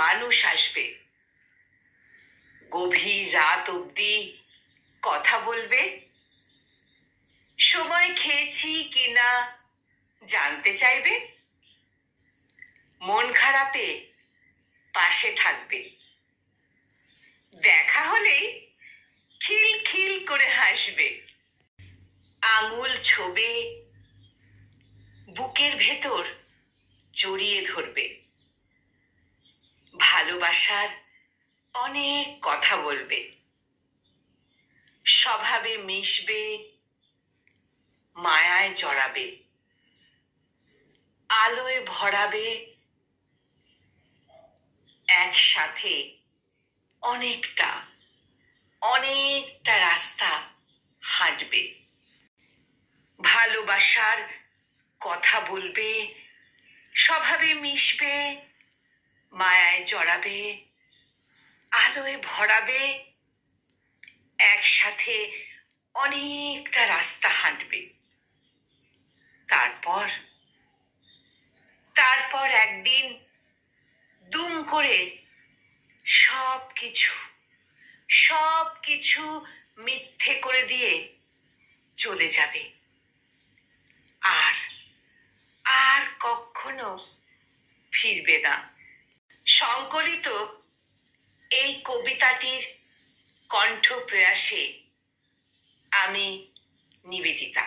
মানুষ আসবে, গভীর রাত অবধি কথা বলবে, সময় খেয়েছি কিনা জানতে চাইবে, মন খারাপে পাশে থাকবে, দেখা হলেই খিল খিল করে হাসবে, আঙুল ছোবে, বুকের ভেতর জড়িয়ে ধরবে, ভালোবাসার অনেক কথা বলবে, স্বভাবে মিশবে, মায়ায় জড়াবে, আলোয় ভরাবে, একসাথে অনেকটা অনেকটা রাস্তা হাঁটবে, ভালোবাসার কথা বলবে, স্বভাবে মিশবে, মায়ায় জড়াবে, আলোয় ভরাবে, একসাথে অনেকটা রাস্তা হাঁটবে। তারপর একদিন দুম করে সবকিছু মিথ্যে করে দিয়ে চলে যাবে, আর কখনো ফিরবে না। সংকলিত এই কবিতাটির কণ্ঠ প্রয়াসে আমি নিবেদিতা।